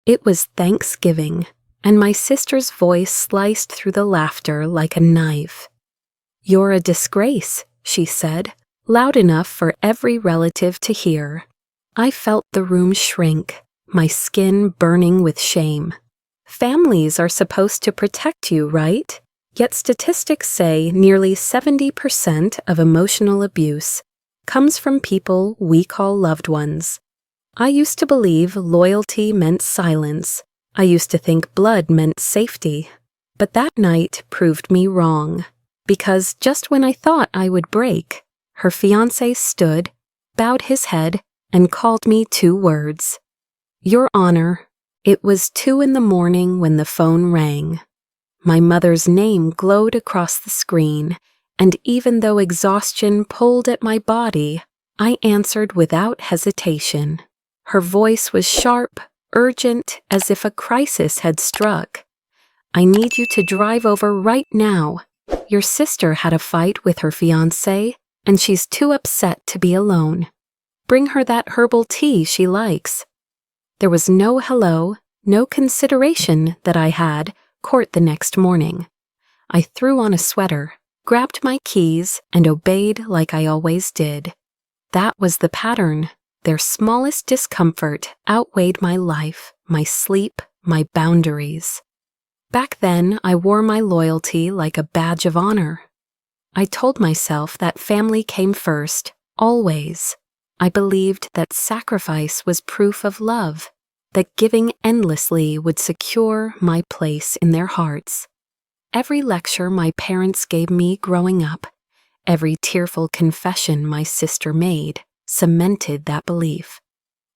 It was Thanksgiving, and my sister's voice sliced through the laughter like a knife. "You're a disgrace," she said, loud enough for every relative to hear. I felt the room shrink, my skin burning with shame. Families are supposed to protect you, right? Yet statistics say nearly 70% of emotional abuse comes from people we call loved ones. I used to believe loyalty meant silence. I used to think blood meant safety. But that night proved me wrong, because just when I thought I would break, her fiancé stood, bowed his head, and called me 2 words. "Your Honor." It was 2 a.m. when the phone rang. My mother's name glowed across the screen, and even though exhaustion pulled at my body, I answered without hesitation. Her voice was sharp, urgent, as if a crisis had struck. "I need you to drive over right now. Your sister had a fight with her fiancé, and she's too upset to be alone. Bring her that herbal tea she likes." There was no hello, no consideration that I had court the next morning. I threw on a sweater, grabbed my keys, and obeyed like I always did. That was the pattern. Their smallest discomfort outweighed my life, my sleep, my boundaries. Back then, I wore my loyalty like a badge of honor. I told myself that family came first, always. I believed that sacrifice was proof of love, that giving endlessly would secure my place in their hearts. Every lecture my parents gave me growing up, every tearful confession my sister made, cemented that belief.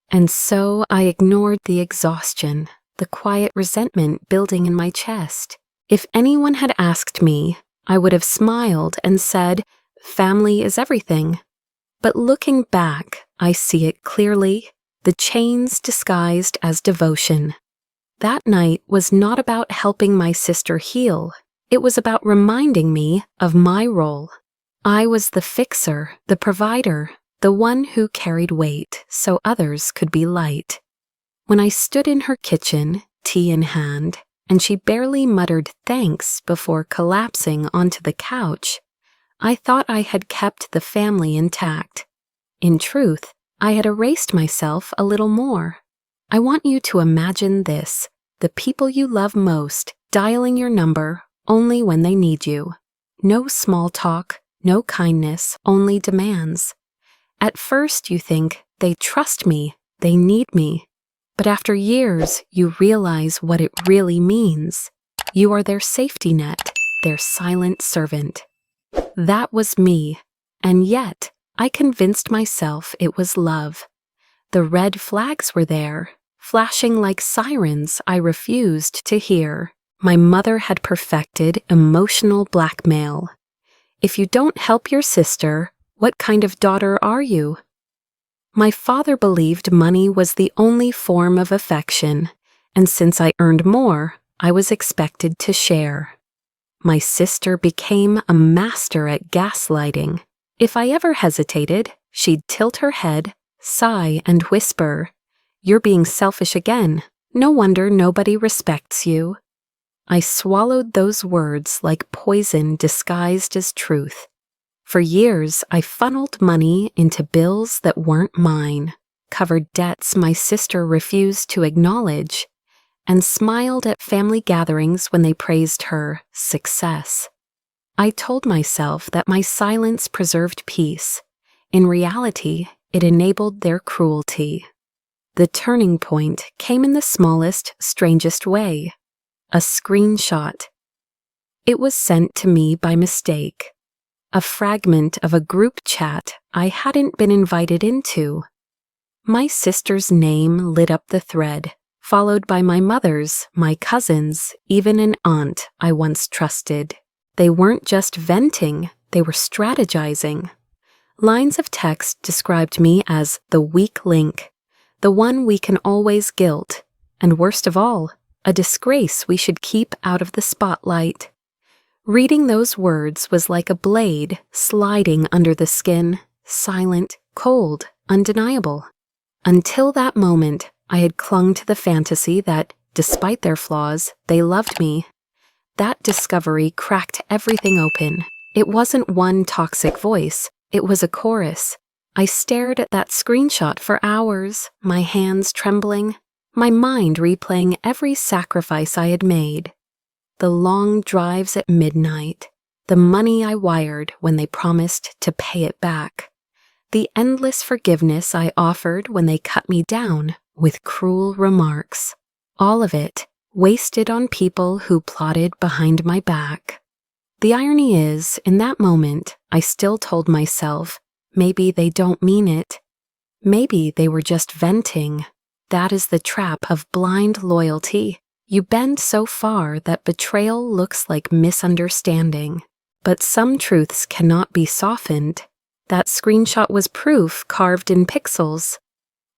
And so I ignored the exhaustion, the quiet resentment building in my chest. If anyone had asked me, I would have smiled and said, "Family is everything." But looking back, I see it clearly, the chains disguised as devotion. That night was not about helping my sister heal. It was about reminding me of my role. I was the fixer, the provider, the one who carried weight so others could be light. When I stood in her kitchen, tea in hand, and she barely muttered thanks before collapsing onto the couch, I thought I had kept the family intact. In truth, I had erased myself a little more. I want you to imagine this, the people you love most dialing your number only when they need you. No small talk, no kindness, only demands. At first you think, they trust me, they need me. But after years, you realize what it really means. You are their safety net, their silent servant. That was me, and yet I convinced myself it was love. The red flags were there, flashing like sirens I refused to hear. My mother had perfected emotional blackmail. If you don't help your sister, what kind of daughter are you? My father believed money was the only form of affection, and since I earned more, I was expected to share. My sister became a master at gaslighting. If I ever hesitated, she'd tilt her head, sigh, and whisper, "You're being selfish again. No wonder nobody respects you." I swallowed those words like poison disguised as truth. For years, I funneled money into bills that weren't mine, covered debts my sister refused to acknowledge, and smiled at family gatherings when they praised her success. I told myself that my silence preserved peace. In reality, it enabled their cruelty. The turning point came in the smallest, strangest way. A screenshot. It was sent to me by mistake. A fragment of a group chat I hadn't been invited into. My sister's name lit up the thread, followed by my mother's, my cousin's, even an aunt I once trusted. They weren't just venting, they were strategizing. Lines of text described me as the weak link, the one we can always guilt, and worst of all, a disgrace we should keep out of the spotlight. Reading those words was like a blade sliding under the skin, silent, cold, undeniable. Until that moment, I had clung to the fantasy that, despite their flaws, they loved me. That discovery cracked everything open. It wasn't one toxic voice, it was a chorus. I stared at that screenshot for hours, my hands trembling, my mind replaying every sacrifice I had made. The long drives at midnight, the money I wired when they promised to pay it back, the endless forgiveness I offered when they cut me down with cruel remarks. All of it wasted on people who plotted behind my back. The irony is, in that moment, I still told myself, maybe they don't mean it. Maybe they were just venting. That is the trap of blind loyalty. You bend so far that betrayal looks like misunderstanding. But some truths cannot be softened. That screenshot was proof carved in pixels.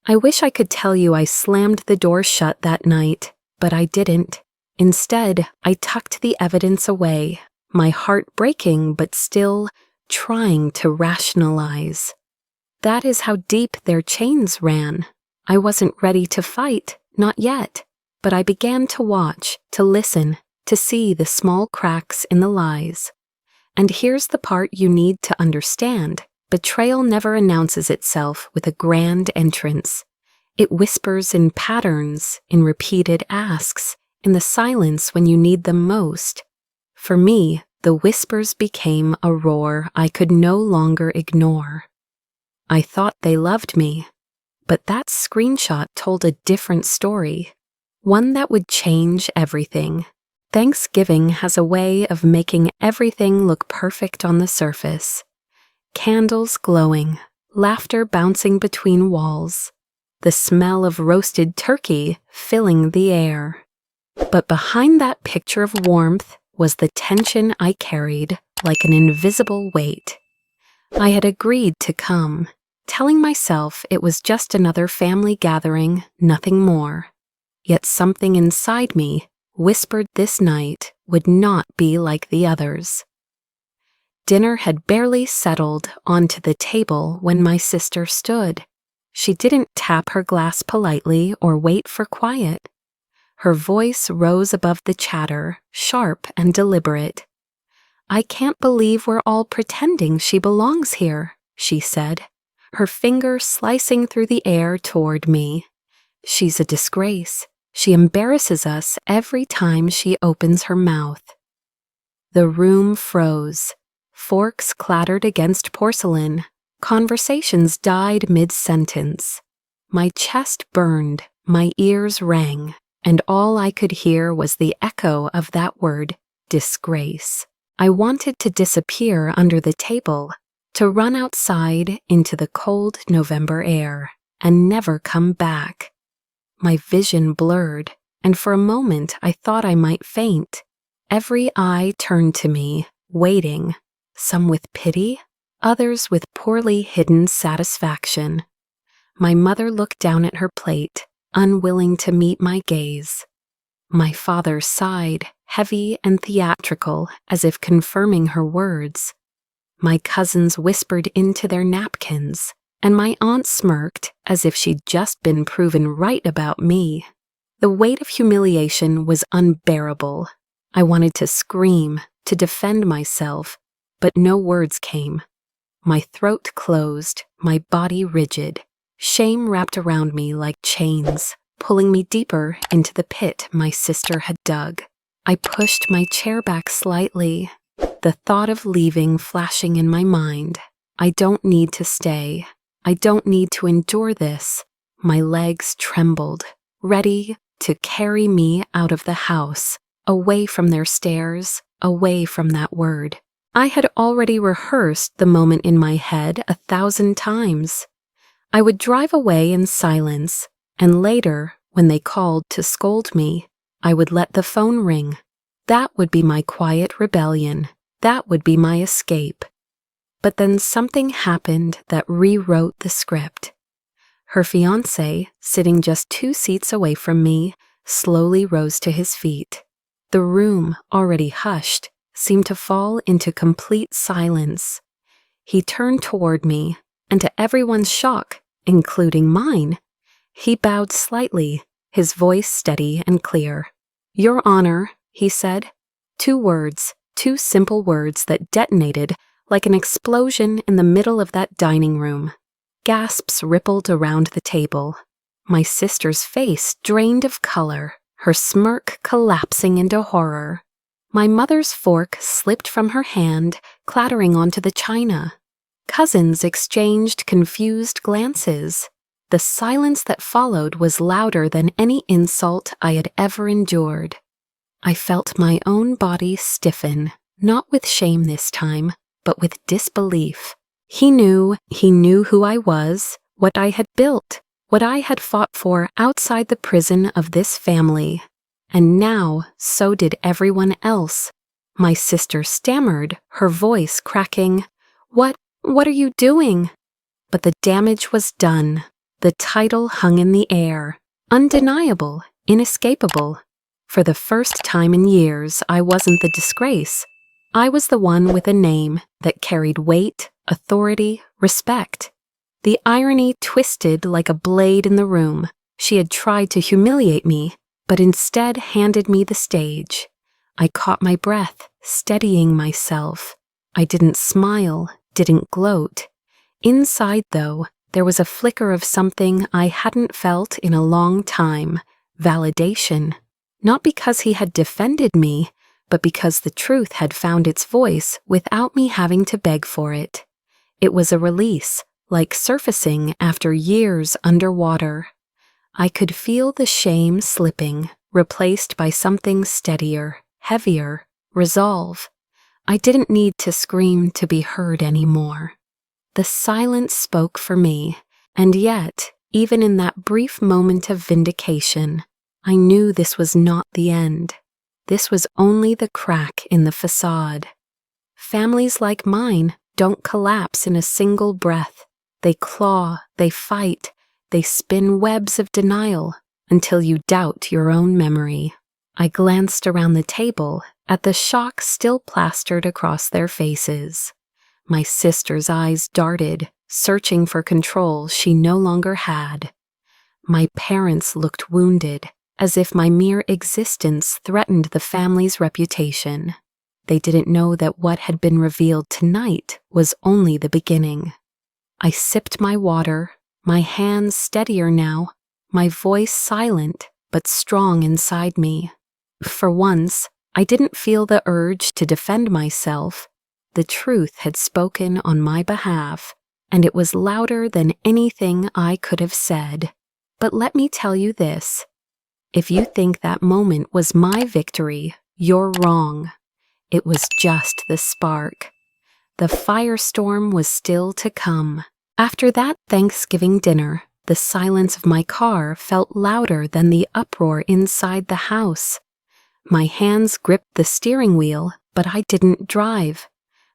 I wish I could tell you I slammed the door shut that night, but I didn't. Instead, I tucked the evidence away, my heart breaking but still trying to rationalize. That is how deep their chains ran. I wasn't ready to fight, not yet, but I began to watch, to listen, to see the small cracks in the lies. And here's the part you need to understand. Betrayal never announces itself with a grand entrance. It whispers in patterns, in repeated asks, in the silence when you need them most. For me, the whispers became a roar I could no longer ignore. I thought they loved me, but that screenshot told a different story, one that would change everything. Thanksgiving has a way of making everything look perfect on the surface. Candles glowing, laughter bouncing between walls, the smell of roasted turkey filling the air. But behind that picture of warmth was the tension I carried like an invisible weight. I had agreed to come, telling myself it was just another family gathering, nothing more. Yet something inside me whispered this night would not be like the others. Dinner had barely settled onto the table when my sister stood. She didn't tap her glass politely or wait for quiet. Her voice rose above the chatter, sharp and deliberate. "I can't believe we're all pretending she belongs here," she said, her finger slicing through the air toward me. "She's a disgrace. She embarrasses us every time she opens her mouth." The room froze. Forks clattered against porcelain. Conversations died mid-sentence. My chest burned, my ears rang, and all I could hear was the echo of that word, disgrace. I wanted to disappear under the table, to run outside into the cold November air, and never come back. My vision blurred, and for a moment I thought I might faint. Every eye turned to me, waiting, some with pity, others with poorly hidden satisfaction. My mother looked down at her plate, unwilling to meet my gaze. My father sighed, heavy and theatrical, as if confirming her words. My cousins whispered into their napkins, and my aunt smirked as if she'd just been proven right about me. The weight of humiliation was unbearable. I wanted to scream, to defend myself, but no words came. My throat closed, my body rigid. Shame wrapped around me like chains, pulling me deeper into the pit my sister had dug. I pushed my chair back slightly, the thought of leaving flashing in my mind. I don't need to stay. I don't need to endure this. My legs trembled, ready to carry me out of the house, away from their stares, away from that word. I had already rehearsed the moment in my head 1,000 times. I would drive away in silence, and later, when they called to scold me, I would let the phone ring. That would be my quiet rebellion. That would be my escape. But then something happened that rewrote the script. Her fiancé, sitting just 2 seats away from me, slowly rose to his feet. The room, already hushed, seemed to fall into complete silence. He turned toward me, and to everyone's shock, including mine, He bowed slightly, his voice steady and clear. "Your Honor," he said. 2 words, 2 simple words that detonated like an explosion in the middle of that dining room. Gasps rippled around the table. My sister's face drained of color, her smirk collapsing into horror. My mother's fork slipped from her hand, clattering onto the china. Cousins exchanged confused glances. The silence that followed was louder than any insult I had ever endured. I felt my own body stiffen, not with shame this time, but with disbelief. He knew who I was, what I had built, what I had fought for outside the prison of this family. And now, so did everyone else. My sister stammered, her voice cracking. What are you doing?" But the damage was done. The title hung in the air, undeniable, inescapable. For the first time in years, I wasn't the disgrace. I was the one with a name that carried weight, authority, respect. The irony twisted like a blade in the room. She had tried to humiliate me, but instead handed me the stage. I caught my breath, steadying myself. I didn't smile, didn't gloat. Inside, though, there was a flicker of something I hadn't felt in a long time, validation. Not because he had defended me, but because the truth had found its voice without me having to beg for it. It was a release, like surfacing after years underwater. I could feel the shame slipping, replaced by something steadier, heavier, resolve. I didn't need to scream to be heard anymore. The silence spoke for me, and yet, even in that brief moment of vindication, I knew this was not the end. This was only the crack in the facade. Families like mine don't collapse in a single breath. They claw, they fight, they spin webs of denial until you doubt your own memory. I glanced around the table at the shock still plastered across their faces. My sister's eyes darted, searching for control she no longer had. My parents looked wounded, as if my mere existence threatened the family's reputation. They didn't know that what had been revealed tonight was only the beginning. I sipped my water, my hands steadier now, my voice silent but strong inside me. For once, I didn't feel the urge to defend myself. The truth had spoken on my behalf, and it was louder than anything I could have said. But let me tell you this. If you think that moment was my victory, you're wrong. It was just the spark. The firestorm was still to come. After that Thanksgiving dinner, the silence of my car felt louder than the uproar inside the house. My hands gripped the steering wheel, but I didn't drive.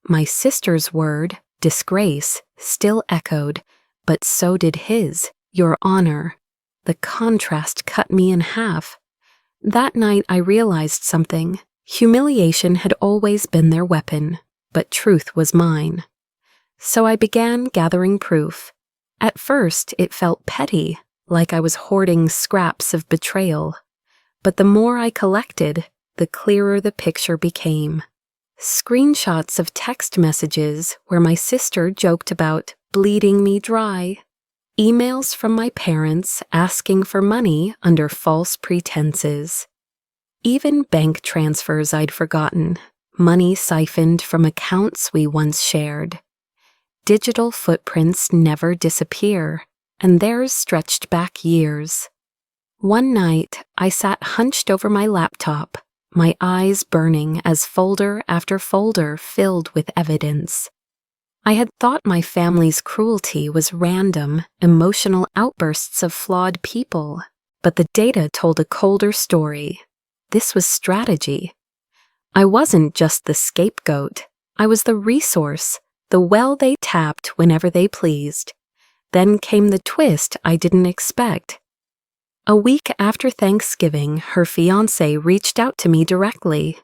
My sister's word, disgrace, still echoed, but so did his, your honor. The contrast cut me in half. That night I realized something. Humiliation had always been their weapon, but truth was mine. So I began gathering proof. At first it felt petty, like I was hoarding scraps of betrayal. But the more I collected, the clearer the picture became. Screenshots of text messages where my sister joked about bleeding me dry. Emails from my parents asking for money under false pretenses. Even bank transfers I'd forgotten, money siphoned from accounts we once shared. Digital footprints never disappear, and theirs stretched back years. One night, I sat hunched over my laptop, my eyes burning as folder after folder filled with evidence. I had thought my family's cruelty was random, emotional outbursts of flawed people, but the data told a colder story. This was strategy. I wasn't just the scapegoat. I was the resource, the well they tapped whenever they pleased. Then came the twist I didn't expect. A week after Thanksgiving, her fiancé reached out to me directly.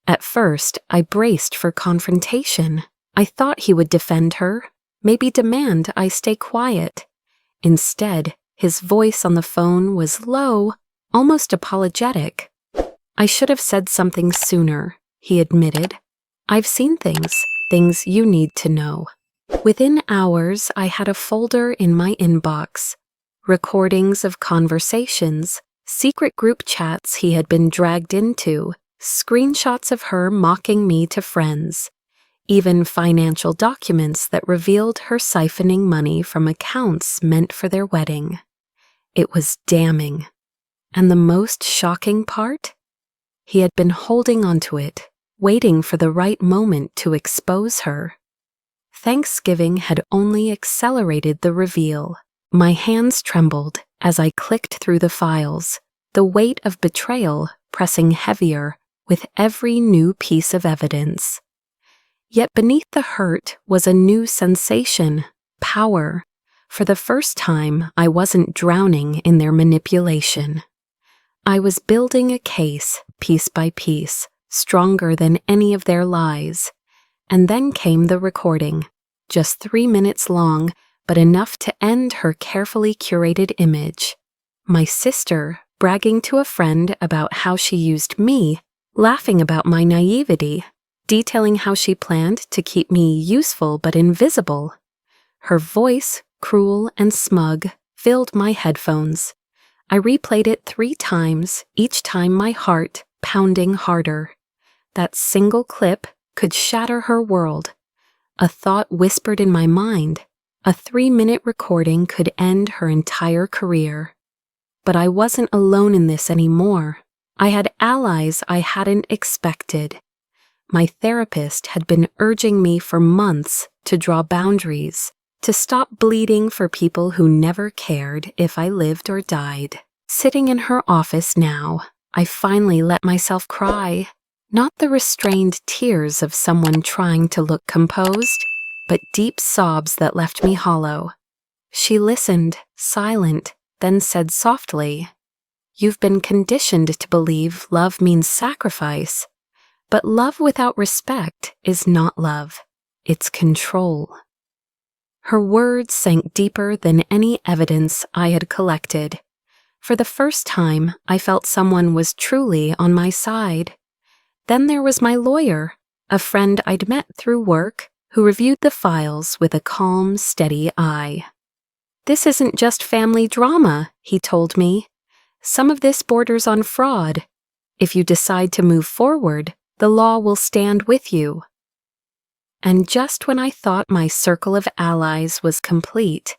At first, I braced for confrontation. I thought he would defend her, maybe demand I stay quiet. Instead, His voice on the phone was low, almost apologetic. "I should have said something sooner," he admitted. "I've seen things you need to know." Within hours, I had a folder in my inbox. Recordings of conversations, secret group chats he had been dragged into, screenshots of her mocking me to friends, even financial documents that revealed her siphoning money from accounts meant for their wedding. It was damning. And the most shocking part? He had been holding onto it, waiting for the right moment to expose her. Thanksgiving had only accelerated the reveal. My hands trembled as I clicked through the files, the weight of betrayal pressing heavier with every new piece of evidence. Yet beneath the hurt was a new sensation, power. For the first time, I wasn't drowning in their manipulation. I was building a case, piece by piece, stronger than any of their lies. And then came the recording, just 3 minutes long, but enough to end her carefully curated image. My sister bragging to a friend about how she used me, laughing about my naivety, detailing how she planned to keep me useful but invisible. Her voice, cruel and smug, filled my headphones. I replayed it 3 times, each time my heart pounding harder. That single clip could shatter her world. A thought whispered in my mind. A 3-minute recording could end her entire career. But I wasn't alone in this anymore. I had allies I hadn't expected. My therapist had been urging me for months to draw boundaries, to stop bleeding for people who never cared if I lived or died. Sitting in her office now, I finally let myself cry. Not the restrained tears of someone trying to look composed, but deep sobs that left me hollow. She listened, silent, then said softly, "You've been conditioned to believe love means sacrifice, but love without respect is not love. It's control." Her words sank deeper than any evidence I had collected. For the first time, I felt someone was truly on my side. Then there was my lawyer, a friend I'd met through work, who reviewed the files with a calm, steady eye. "This isn't just family drama," he told me. "Some of this borders on fraud. If you decide to move forward, the law will stand with you." And just when I thought my circle of allies was complete,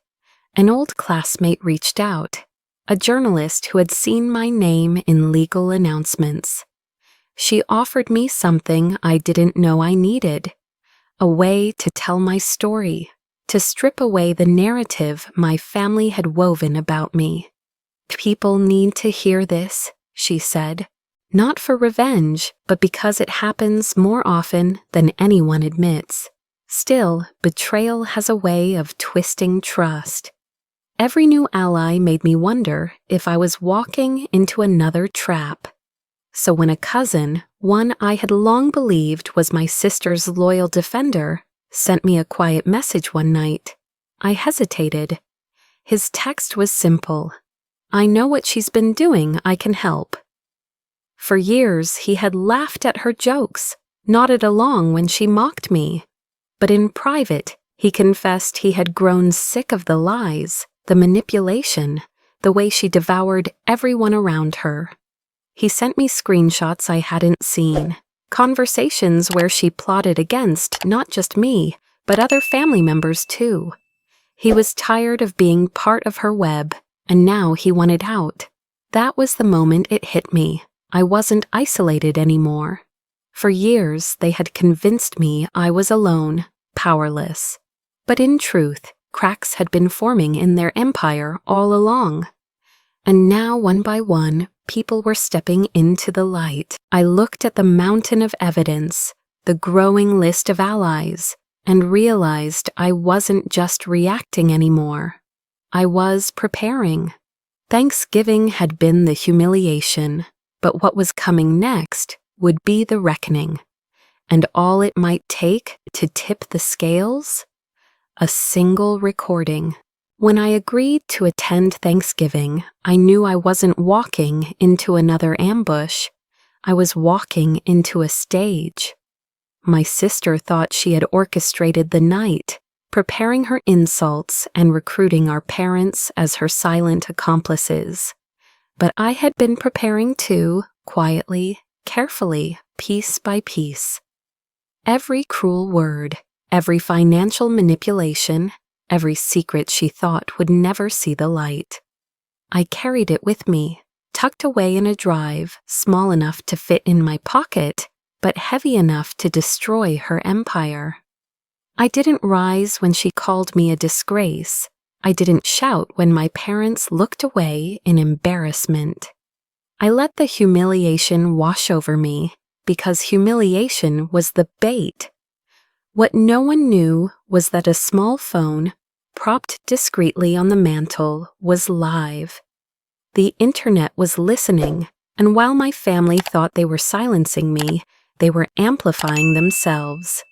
an old classmate reached out, a journalist who had seen my name in legal announcements. She offered me something I didn't know I needed, a way to tell my story, to strip away the narrative my family had woven about me. "People need to hear this," she said, "not for revenge, but because it happens more often than anyone admits. Still, betrayal has a way of twisting trust." Every new ally made me wonder if I was walking into another trap. So when a cousin, one I had long believed was my sister's loyal defender, sent me a quiet message one night, I hesitated. His text was simple. "I know what she's been doing, I can help." For years, he had laughed at her jokes, nodded along when she mocked me. But in private, he confessed he had grown sick of the lies, the manipulation, the way she devoured everyone around her. He sent me screenshots I hadn't seen, conversations where she plotted against not just me, but other family members too. He was tired of being part of her web, and now he wanted out. That was the moment it hit me. I wasn't isolated anymore. For years, they had convinced me I was alone, powerless. But in truth, cracks had been forming in their empire all along. And now, one by one, people were stepping into the light. I looked at the mountain of evidence, the growing list of allies, and realized I wasn't just reacting anymore. I was preparing. Thanksgiving had been the humiliation, but what was coming next would be the reckoning. And all it might take to tip the scales? A single recording. When I agreed to attend Thanksgiving, I knew I wasn't walking into another ambush. I was walking into a stage. My sister thought she had orchestrated the night, preparing her insults and recruiting our parents as her silent accomplices. But I had been preparing too, quietly, carefully, piece by piece. Every cruel word, every financial manipulation, every secret she thought would never see the light. I carried it with me, tucked away in a drive, small enough to fit in my pocket, but heavy enough to destroy her empire. I didn't rise when she called me a disgrace. I didn't shout when my parents looked away in embarrassment. I let the humiliation wash over me, because humiliation was the bait. What no one knew was that a small phone, propped discreetly on the mantel, was live. The internet was listening, and while my family thought they were silencing me, they were amplifying themselves.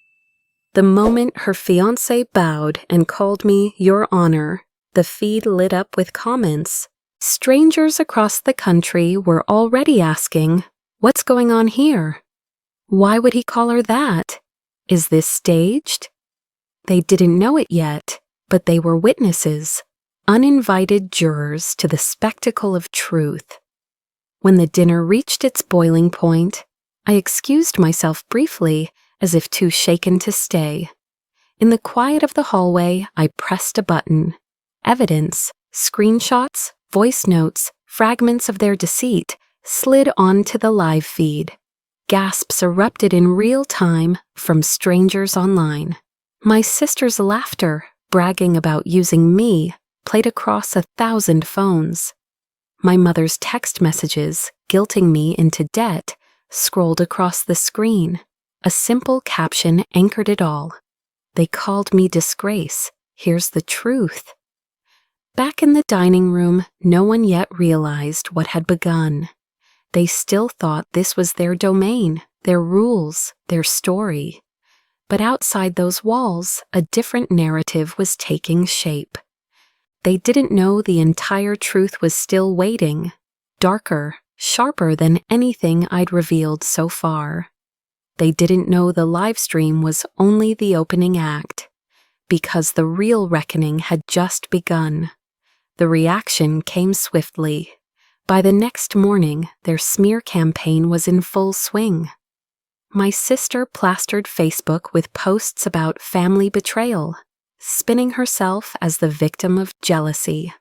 The moment her fiancé bowed and called me Your Honor, the feed lit up with comments. Strangers across the country were already asking, "What's going on here? Why would he call her that? Is this staged?" They didn't know it yet, but they were witnesses, uninvited jurors to the spectacle of truth. When the dinner reached its boiling point, I excused myself briefly, as if too shaken to stay. In the quiet of the hallway, I pressed a button. Evidence, screenshots, voice notes, fragments of their deceit slid onto the live feed. Gasps erupted in real time from strangers online. My sister's laughter, bragging about using me, played across 1,000 phones. My mother's text messages, guilting me into debt, scrolled across the screen. A simple caption anchored it all. They called me Disgrace. Here's the truth. Back in the dining room, no one yet realized what had begun. They still thought this was their domain, their rules, their story. But outside those walls, a different narrative was taking shape. They didn't know the entire truth was still waiting, darker, sharper than anything I'd revealed so far. They didn't know the live stream was only the opening act, because the real reckoning had just begun. The reaction came swiftly. By the next morning, their smear campaign was in full swing. My sister plastered Facebook with posts about family betrayal, spinning herself as the victim of jealousy.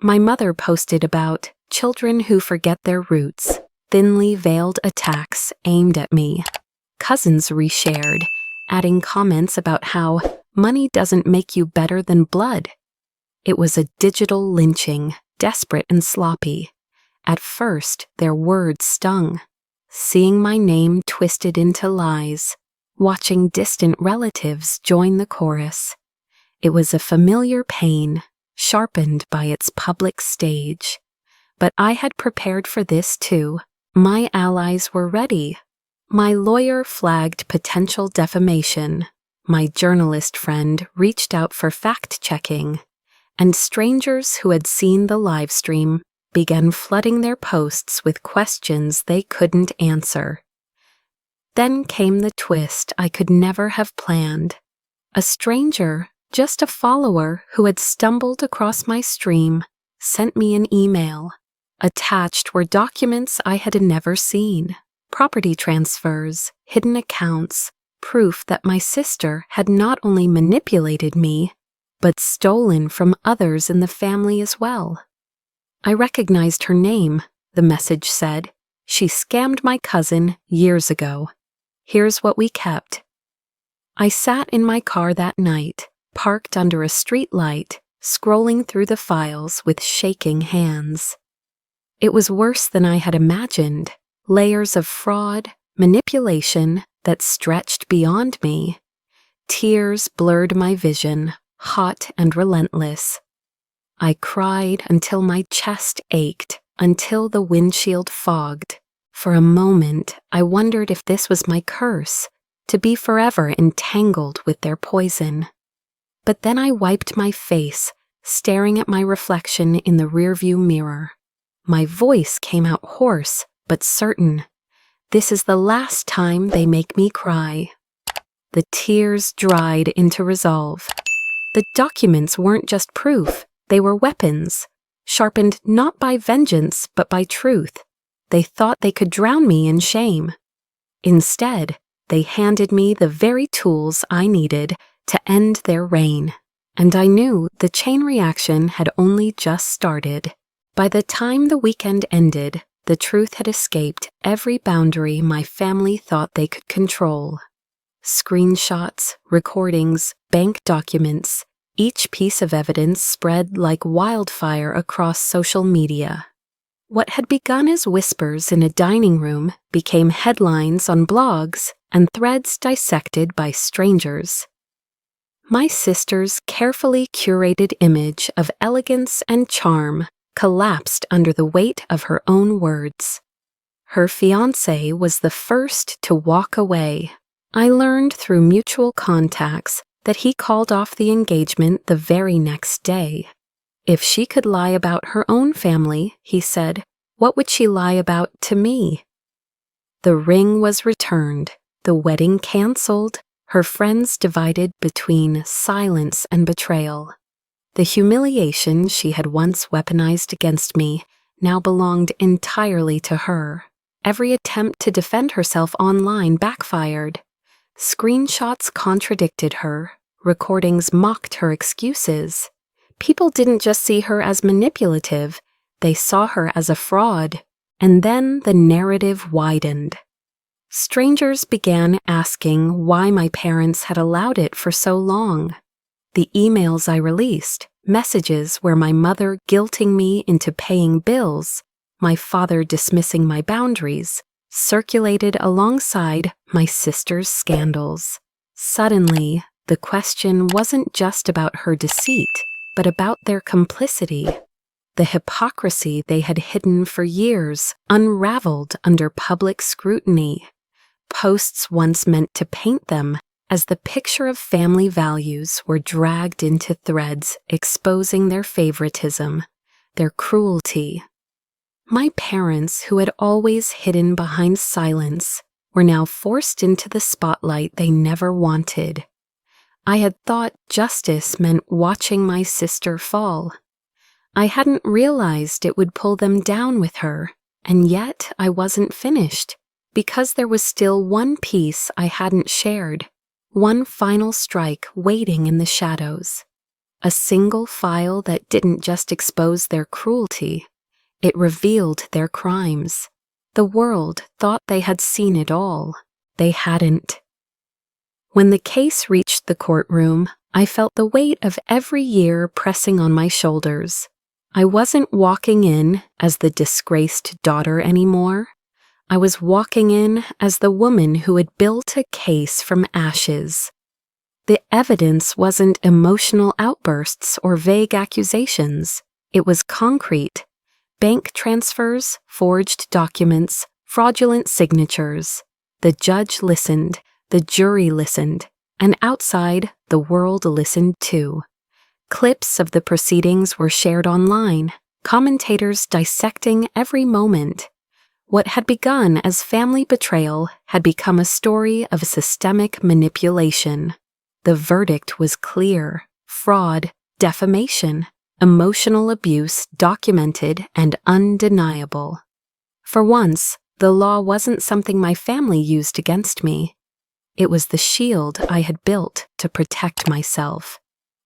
My mother posted about children who forget their roots, thinly veiled attacks aimed at me. Cousins reshared, adding comments about how money doesn't make you better than blood. It was a digital lynching, desperate and sloppy. At first, their words stung. Seeing my name twisted into lies, watching distant relatives join the chorus. It was a familiar pain, sharpened by its public stage. But I had prepared for this too. My allies were ready. My lawyer flagged potential defamation. My journalist friend reached out for fact-checking. And strangers who had seen the live stream began flooding their posts with questions they couldn't answer. Then came the twist I could never have planned. A stranger, just a follower who had stumbled across my stream, sent me an email. Attached were documents I had never seen, property transfers, hidden accounts, proof that my sister had not only manipulated me, but stolen from others in the family as well. I recognized her name, the message said. She scammed my cousin years ago. Here's what we kept. I sat in my car that night, parked under a street light, scrolling through the files with shaking hands. It was worse than I had imagined. Layers of fraud, manipulation that stretched beyond me. Tears blurred my vision, hot and relentless. I cried until my chest ached, until the windshield fogged. For a moment, I wondered if this was my curse, to be forever entangled with their poison. But then I wiped my face, staring at my reflection in the rearview mirror. My voice came out hoarse, but certain. This is the last time they make me cry. The tears dried into resolve. The documents weren't just proof, they were weapons, sharpened not by vengeance but by truth. They thought they could drown me in shame. Instead, they handed me the very tools I needed to end their reign. And I knew the chain reaction had only just started. By the time the weekend ended, the truth had escaped every boundary my family thought they could control. Screenshots, recordings, bank documents, each piece of evidence spread like wildfire across social media. What had begun as whispers in a dining room became headlines on blogs and threads dissected by strangers. My sister's carefully curated image of elegance and charm collapsed under the weight of her own words. Her fiancé was the first to walk away. I learned through mutual contacts that he called off the engagement the very next day. If she could lie about her own family, he said, what would she lie about to me? The ring was returned, the wedding canceled, her friends divided between silence and betrayal. The humiliation she had once weaponized against me now belonged entirely to her. Every attempt to defend herself online backfired. Screenshots contradicted her, recordings mocked her excuses. People didn't just see her as manipulative, they saw her as a fraud, and then the narrative widened. Strangers began asking why my parents had allowed it for so long. The emails I released, messages where my mother guilting me into paying bills, my father dismissing my boundaries, circulated alongside my sister's scandals. Suddenly, the question wasn't just about her deceit, but about their complicity. The hypocrisy they had hidden for years unraveled under public scrutiny. Posts once meant to paint them as the picture of family values were dragged into threads exposing their favoritism, their cruelty. My parents, who had always hidden behind silence, were now forced into the spotlight they never wanted. I had thought justice meant watching my sister fall. I hadn't realized it would pull them down with her, and yet I wasn't finished, because there was still one piece I hadn't shared, one final strike waiting in the shadows. A single file that didn't just expose their cruelty, it revealed their crimes. The world thought they had seen it all. They hadn't. When the case reached the courtroom, I felt the weight of every year pressing on my shoulders. I wasn't walking in as the disgraced daughter anymore. I was walking in as the woman who had built a case from ashes. The evidence wasn't emotional outbursts or vague accusations. It was concrete. Bank transfers, forged documents, fraudulent signatures. The judge listened, the jury listened, and outside, the world listened too. Clips of the proceedings were shared online, commentators dissecting every moment. What had begun as family betrayal had become a story of systemic manipulation. The verdict was clear: fraud, defamation, emotional abuse documented and undeniable. For once, the law wasn't something my family used against me. It was the shield I had built to protect myself.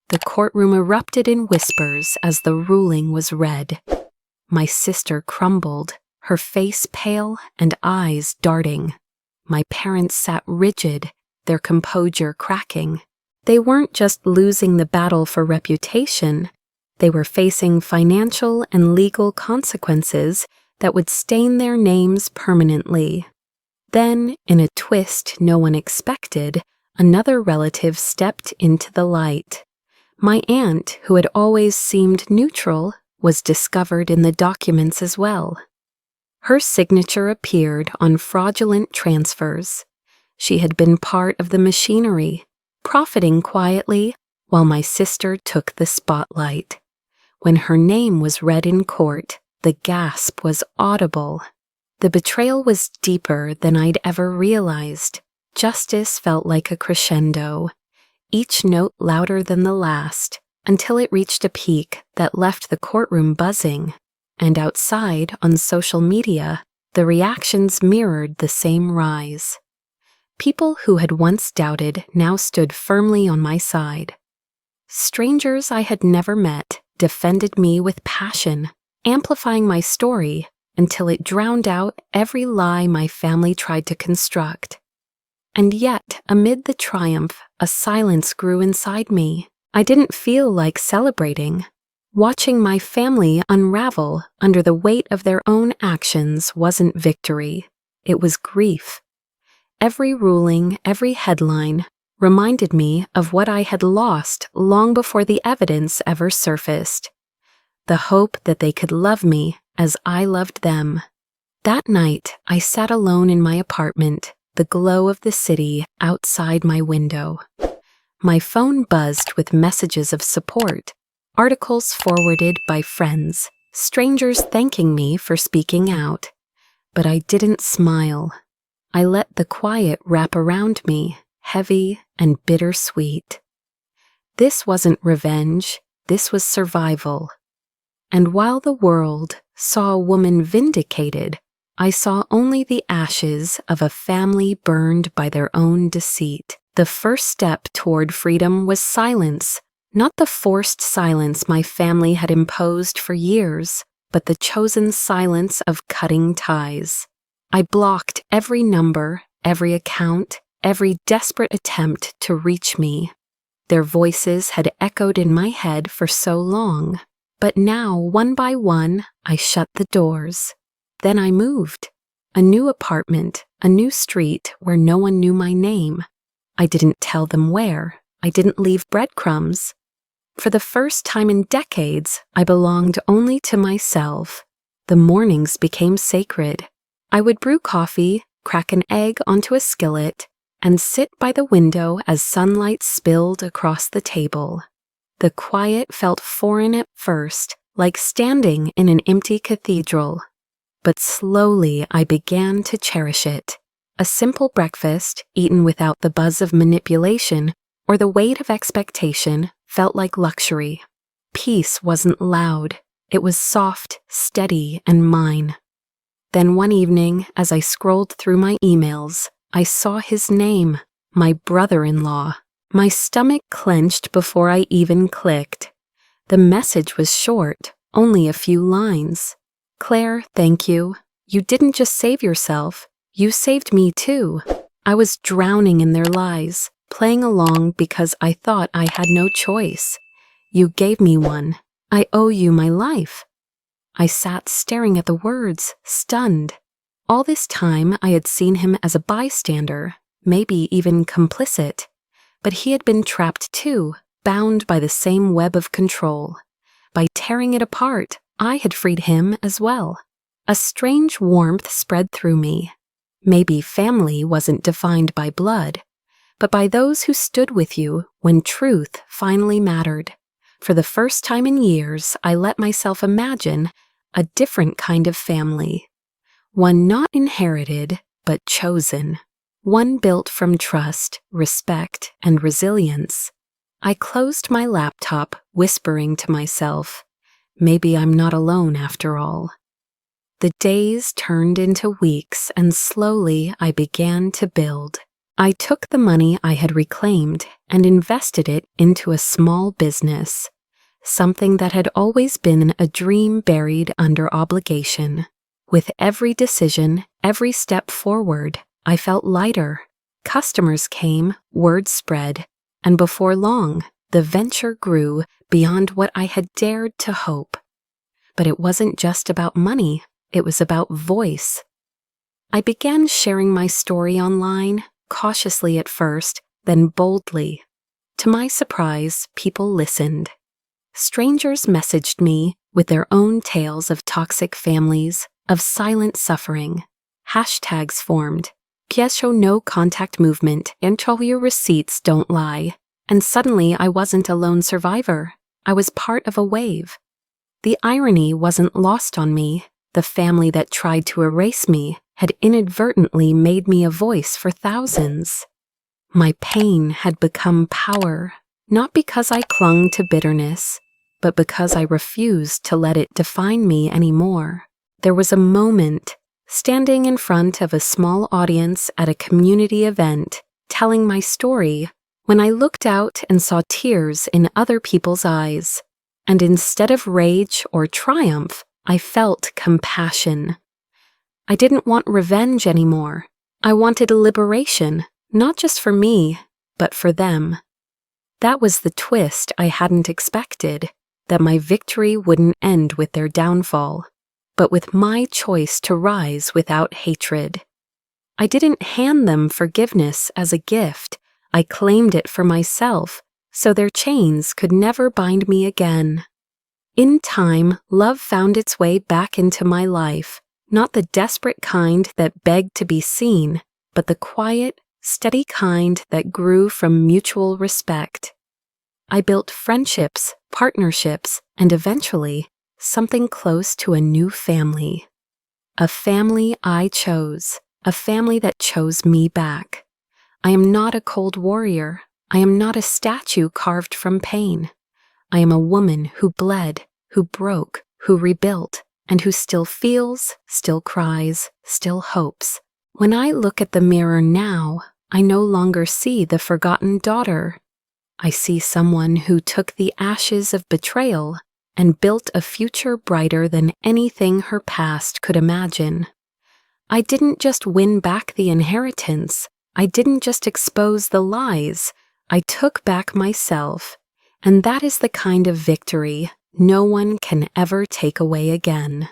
The courtroom erupted in whispers as the ruling was read. My sister crumbled, her face pale and eyes darting. My parents sat rigid, their composure cracking. They weren't just losing the battle for reputation. They were facing financial and legal consequences that would stain their names permanently. Then, in a twist no one expected, another relative stepped into the light. My aunt, who had always seemed neutral, was discovered in the documents as well. Her signature appeared on fraudulent transfers. She had been part of the machinery, profiting quietly while my sister took the spotlight. When her name was read in court, the gasp was audible. The betrayal was deeper than I'd ever realized. Justice felt like a crescendo, each note louder than the last, until it reached a peak that left the courtroom buzzing. And outside, on social media, the reactions mirrored the same rise. People who had once doubted now stood firmly on my side. Strangers I had never met defended me with passion, amplifying my story until it drowned out every lie my family tried to construct. And yet, amid the triumph, a silence grew inside me. I didn't feel like celebrating. Watching my family unravel under the weight of their own actions wasn't victory. It was grief. Every ruling, every headline, reminded me of what I had lost long before the evidence ever surfaced. The hope that they could love me as I loved them. That night, I sat alone in my apartment, the glow of the city outside my window. My phone buzzed with messages of support, articles forwarded by friends, strangers thanking me for speaking out. But I didn't smile. I let the quiet wrap around me, heavy and bittersweet. This wasn't revenge, this was survival. And while the world saw a woman vindicated, I saw only the ashes of a family burned by their own deceit. The first step toward freedom was silence, not the forced silence my family had imposed for years, but the chosen silence of cutting ties. I blocked every number, every account, every desperate attempt to reach me. Their voices had echoed in my head for so long, but now, one by one, I shut the doors. Then I moved. A new apartment, a new street where no one knew my name. I didn't tell them where. I didn't leave breadcrumbs. For the first time in decades, I belonged only to myself. The mornings became sacred. I would brew coffee, crack an egg onto a skillet, and sit by the window as sunlight spilled across the table. The quiet felt foreign at first, like standing in an empty cathedral. But slowly I began to cherish it. A simple breakfast, eaten without the buzz of manipulation or the weight of expectation, felt like luxury. Peace wasn't loud. It was soft, steady, and mine. Then one evening, as I scrolled through my emails, I saw his name, my brother-in-law. My stomach clenched before I even clicked. The message was short, only a few lines. "Claire, thank you. You didn't just save yourself, you saved me too." I was drowning in their lies, playing along because I thought I had no choice. "You gave me one. I owe you my life." I sat staring at the words, stunned. All this time I had seen him as a bystander, maybe even complicit. But he had been trapped too, bound by the same web of control. By tearing it apart, I had freed him as well. A strange warmth spread through me. Maybe family wasn't defined by blood, but by those who stood with you when truth finally mattered. For the first time in years, I let myself imagine a different kind of family. One not inherited, but chosen. One built from trust, respect, and resilience. I closed my laptop, whispering to myself, maybe I'm not alone after all. The days turned into weeks, and slowly I began to build. I took the money I had reclaimed and invested it into a small business, something that had always been a dream buried under obligation. With every decision, every step forward, I felt lighter. Customers came, word spread, and before long, the venture grew beyond what I had dared to hope. But it wasn't just about money, it was about voice. I began sharing my story online, cautiously at first, then boldly. To my surprise, people listened. Strangers messaged me with their own tales of toxic families, of silent suffering. Hashtags formed. Piesho no contact movement until your receipts don't lie. And suddenly I wasn't a lone survivor. I was part of a wave. The irony wasn't lost on me. The family that tried to erase me had inadvertently made me a voice for thousands. My pain had become power, not because I clung to bitterness, but because I refused to let it define me anymore. There was a moment, standing in front of a small audience at a community event, telling my story, when I looked out and saw tears in other people's eyes. And instead of rage or triumph, I felt compassion. I didn't want revenge anymore. I wanted liberation, not just for me, but for them. That was the twist I hadn't expected, that my victory wouldn't end with their downfall, but with my choice to rise without hatred. I didn't hand them forgiveness as a gift. I claimed it for myself, so their chains could never bind me again. In time, love found its way back into my life, not the desperate kind that begged to be seen, but the quiet, steady kind that grew from mutual respect. I built friendships, partnerships, and eventually, something close to a new family. A family I chose, a family that chose me back. I am not a cold warrior. I am not a statue carved from pain. I am a woman who bled, who broke, who rebuilt, and who still feels, still cries, still hopes. When I look at the mirror now, I no longer see the forgotten daughter. I see someone who took the ashes of betrayal and built a future brighter than anything her past could imagine. I didn't just win back the inheritance. I didn't just expose the lies. I took back myself, and that is the kind of victory no one can ever take away again.